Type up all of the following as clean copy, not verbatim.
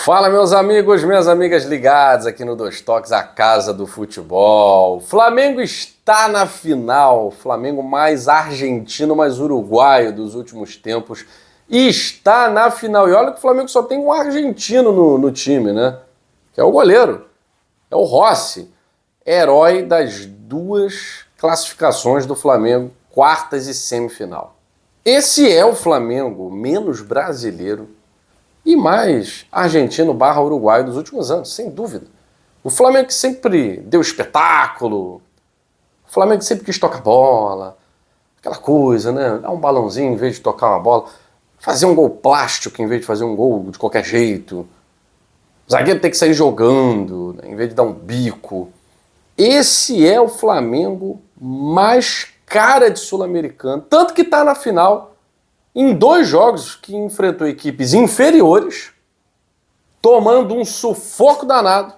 Fala, meus amigos, minhas amigas ligadas aqui no Dois Toques, a casa do futebol. Flamengo está na final. Flamengo mais argentino, mais uruguaio dos últimos tempos. Está na final. E olha que o Flamengo só tem um argentino no time, né? Que é o goleiro. É o Rossi. Herói das duas classificações do Flamengo, quartas e semifinal. Esse é o Flamengo menos brasileiro e mais argentino/uruguaio dos últimos anos, sem dúvida. O Flamengo que sempre deu espetáculo, o Flamengo que sempre quis tocar bola, aquela coisa, né? Dar um balãozinho em vez de tocar uma bola, fazer um gol plástico em vez de fazer um gol de qualquer jeito. O zagueiro tem que sair jogando, né, em vez de dar um bico. Esse é o Flamengo mais cara de sul-americano, tanto que está na final em 2 jogos que enfrentou equipes inferiores, tomando um sufoco danado,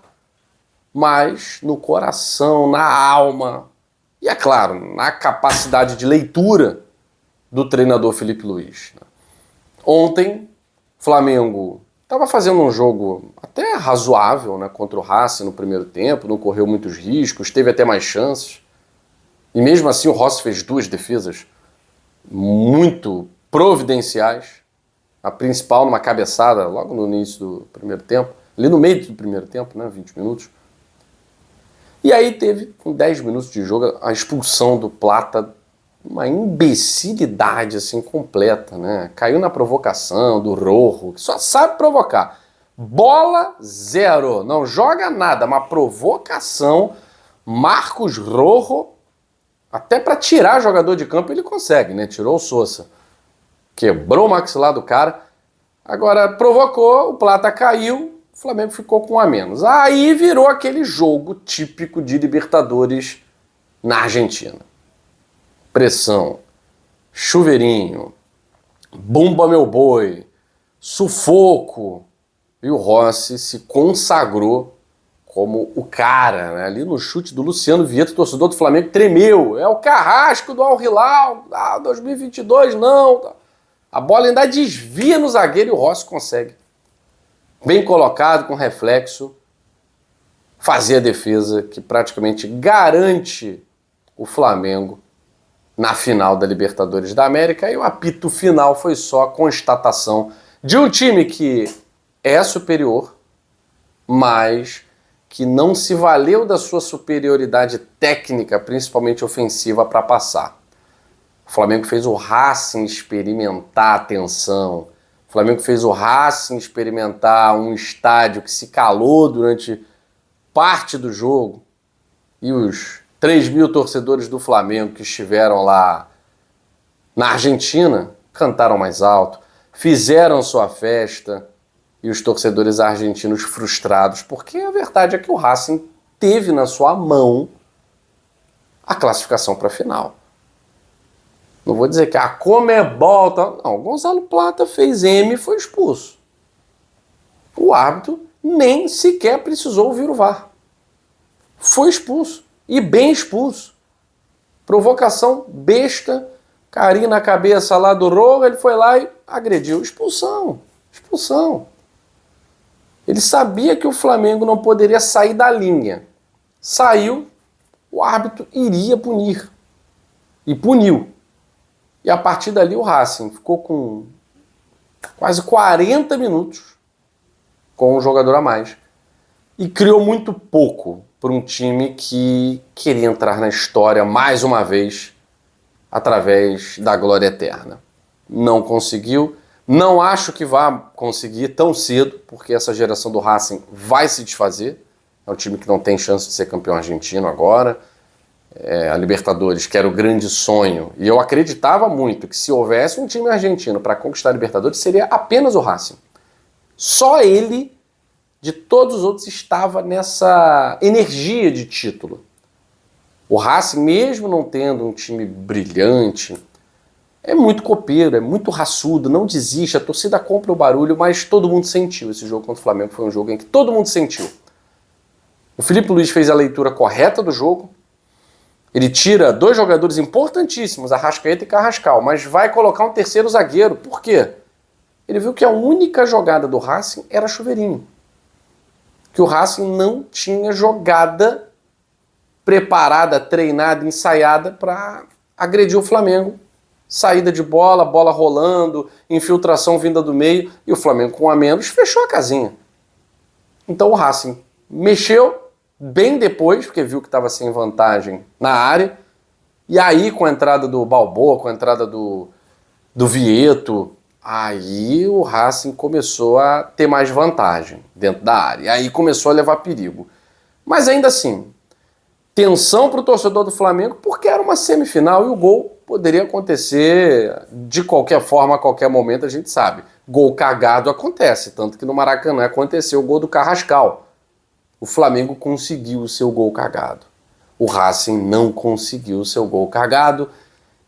mas no coração, na alma e, é claro, na capacidade de leitura do treinador Felipe Luiz. Ontem, o Flamengo estava fazendo um jogo até razoável, né, contra o Racing no primeiro tempo, não correu muitos riscos, teve até mais chances. E mesmo assim o Rossi fez 2 defesas muito providenciais. A principal numa cabeçada logo no início do primeiro tempo, ali no meio do primeiro tempo, né, 20 minutos. E aí teve, com 10 minutos de jogo, a expulsão do Plata, uma imbecilidade assim completa, né? Caiu na provocação do Rojo, que só sabe provocar. Bola zero, não joga nada, uma provocação. Marcos Rojo, até para tirar jogador de campo ele consegue, né? Tirou o Sousa, quebrou o maxilar do cara. Agora provocou, o Plata caiu, o Flamengo ficou com 1 a menos. Aí virou aquele jogo típico de Libertadores na Argentina. Pressão, chuveirinho, bumba meu boi, sufoco. E o Rossi se consagrou como o cara, né? Ali no chute do Luciano Vieto, torcedor do Flamengo, tremeu. É o Carrasco do Al Hilal, 2022 não. A bola ainda desvia no zagueiro e o Rossi consegue, bem colocado, com reflexo, fazer a defesa que praticamente garante o Flamengo na final da Libertadores da América. E o apito final foi só a constatação de um time que é superior, mas que não se valeu da sua superioridade técnica, principalmente ofensiva, para passar. O Flamengo fez o Racing experimentar a tensão. O Flamengo fez o Racing experimentar um estádio que se calou durante parte do jogo. E os 3.000 torcedores do Flamengo que estiveram lá na Argentina cantaram mais alto, fizeram sua festa. E os torcedores argentinos frustrados, porque a verdade é que o Racing teve na sua mão a classificação para a final. Não vou dizer que a Comebol... Não, o Gonzalo Plata fez M e foi expulso. O árbitro nem sequer precisou ouvir o VAR. Foi expulso. E bem expulso. Provocação besta, carinho na cabeça lá do Rojo, ele foi lá e agrediu. Expulsão. Expulsão. Ele sabia que o Flamengo não poderia sair da linha. Saiu, o árbitro iria punir. E puniu. E a partir dali o Racing ficou com quase 40 minutos com um jogador a mais. E criou muito pouco para um time que queria entrar na história mais uma vez através da glória eterna. Não conseguiu. Não acho que vá conseguir tão cedo, porque essa geração do Racing vai se desfazer. É um time que não tem chance de ser campeão argentino agora. A Libertadores, que era o grande sonho. E eu acreditava muito que se houvesse um time argentino para conquistar a Libertadores, seria apenas o Racing. Só ele, de todos os outros, estava nessa energia de título. O Racing, mesmo não tendo um time brilhante, é muito copeiro, é muito raçudo, não desiste, a torcida compra o barulho, mas todo mundo sentiu esse jogo contra o Flamengo. Foi um jogo em que todo mundo sentiu. O Felipe Luiz fez a leitura correta do jogo. Ele tira 2 jogadores importantíssimos, Arrascaeta e Carrascal, mas vai colocar um terceiro zagueiro. Por quê? Ele viu que a única jogada do Racing era chuveirinho. que o Racing não tinha jogada preparada, treinada, ensaiada para agredir o Flamengo. Saída de bola, bola rolando, infiltração vinda do meio, e o Flamengo com um a menos fechou a casinha. Então o Racing mexeu bem depois, porque viu que estava sem vantagem na área, e aí com a entrada do Balboa, com a entrada do Vieto, aí o Racing começou a ter mais vantagem dentro da área, e aí começou a levar perigo. Mas ainda assim, tensão para o torcedor do Flamengo, porque era uma semifinal e o gol poderia acontecer de qualquer forma, a qualquer momento, a gente sabe. Gol cagado acontece, tanto que no Maracanã aconteceu o gol do Carrascal. O Flamengo conseguiu o seu gol cagado. O Racing não conseguiu o seu gol cagado,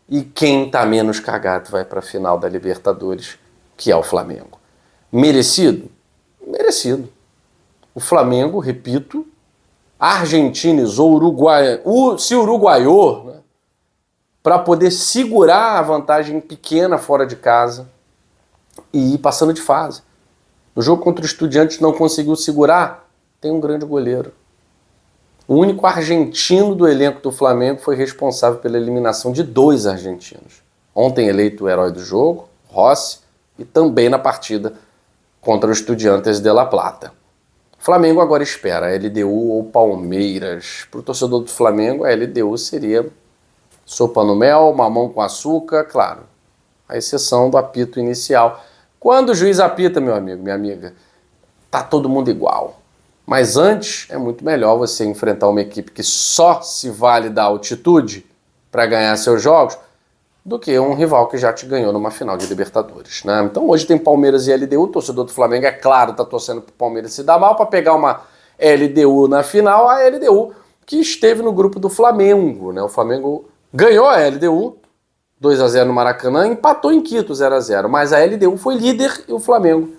e quem tá menos cagado vai para a final da Libertadores, que é o Flamengo. Merecido? Merecido. O Flamengo, repito, argentinizou, se uruguaiou, né, para poder segurar a vantagem pequena fora de casa e ir passando de fase. No jogo contra o Estudiantes não conseguiu segurar, tem um grande goleiro. O único argentino do elenco do Flamengo foi responsável pela eliminação de 2 argentinos. Ontem eleito o herói do jogo, Rossi, e também na partida contra o Estudiantes de La Plata. O Flamengo agora espera a LDU ou Palmeiras. Para o torcedor do Flamengo, a LDU seria sopa no mel, mamão com açúcar, claro. A exceção do apito inicial. Quando o juiz apita, meu amigo, minha amiga, tá todo mundo igual. Mas antes, é muito melhor você enfrentar uma equipe que só se vale da altitude para ganhar seus jogos, do que um rival que já te ganhou numa final de Libertadores, né? Então hoje tem Palmeiras e LDU, o torcedor do Flamengo, é claro, tá torcendo pro Palmeiras se dar mal para pegar uma LDU na final, a LDU que esteve no grupo do Flamengo, né? O Flamengo ganhou a LDU, 2-0 no Maracanã, empatou em Quito 0-0, mas a LDU foi líder e o Flamengo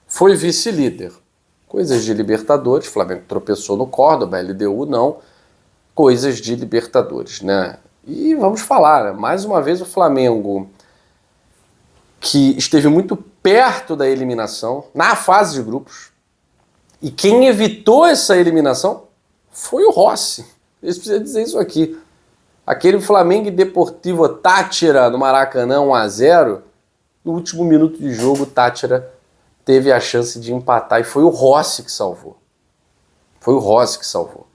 foi vice-líder. Coisas de Libertadores, o Flamengo tropeçou no Córdoba, a LDU não, coisas de Libertadores, né? E vamos falar, mais uma vez o Flamengo, que esteve muito perto da eliminação, na fase de grupos, e quem evitou essa eliminação foi o Rossi. Eu preciso dizer isso aqui. Aquele Flamengo e Deportivo Táchira no Maracanã 1-0, no último minuto de jogo, Táchira teve a chance de empatar e foi o Rossi que salvou. Foi o Rossi que salvou.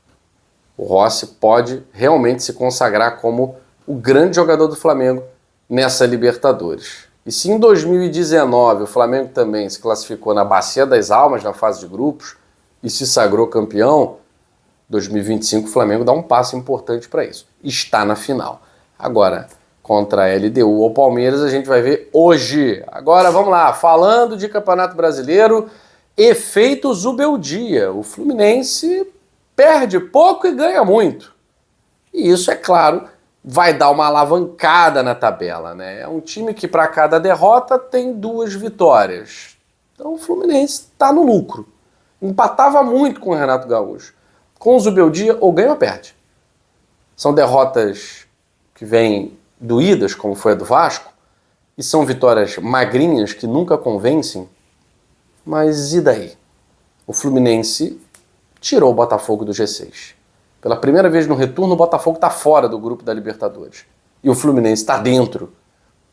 O Rossi pode realmente se consagrar como o grande jogador do Flamengo nessa Libertadores. E se em 2019 o Flamengo também se classificou na Bacia das Almas, na fase de grupos, e se sagrou campeão, 2025 o Flamengo dá um passo importante para isso. Está na final. Agora, contra a LDU ou Palmeiras, a gente vai ver hoje. Agora, vamos lá. Falando de Campeonato Brasileiro, efeito Zubeldia. O Fluminense perde pouco e ganha muito. E isso, é claro, vai dar uma alavancada na tabela, né? É um time que para cada derrota tem 2 vitórias. Então o Fluminense está no lucro. Empatava muito com o Renato Gaúcho. Com o Zubeldia, ou ganha ou perde. São derrotas que vêm doídas, como foi a do Vasco, e são vitórias magrinhas que nunca convencem. Mas e daí? O Fluminense tirou o Botafogo do G6. Pela primeira vez no retorno, o Botafogo está fora do grupo da Libertadores. E o Fluminense está dentro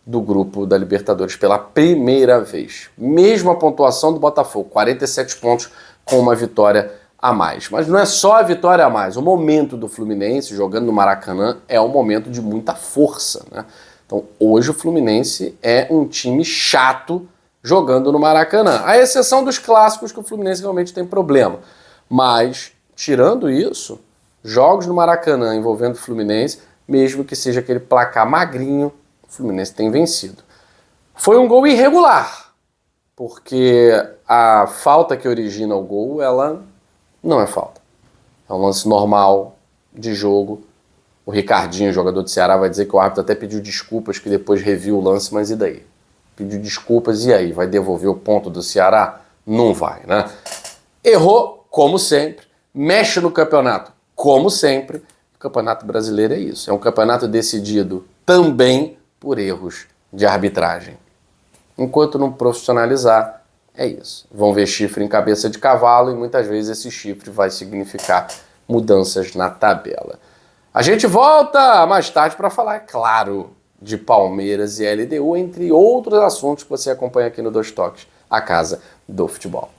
do grupo da Libertadores pela primeira vez. Mesma pontuação do Botafogo, 47 pontos com uma vitória a mais. Mas não é só a vitória a mais. O momento do Fluminense jogando no Maracanã é um momento de muita força, né? Então hoje o Fluminense é um time chato jogando no Maracanã. À exceção dos clássicos que o Fluminense realmente tem problema. Mas, tirando isso, jogos no Maracanã envolvendo o Fluminense, mesmo que seja aquele placar magrinho, o Fluminense tem vencido. Foi um gol irregular, porque a falta que origina o gol, ela não é falta. É um lance normal de jogo. O Ricardinho, jogador do Ceará, vai dizer que o árbitro até pediu desculpas, que depois reviu o lance, mas e daí? Pediu desculpas, e aí? Vai devolver o ponto do Ceará? Não vai, né? Errou, como sempre. Mexe no campeonato, como sempre. O Campeonato Brasileiro é isso. É um campeonato decidido também por erros de arbitragem. Enquanto não profissionalizar, É isso. Vão ver chifre em cabeça de cavalo e muitas vezes esse chifre vai significar mudanças na tabela. A gente volta mais tarde para falar, é claro, de Palmeiras e LDU, entre outros assuntos que você acompanha aqui no Dois Toques, a casa do futebol.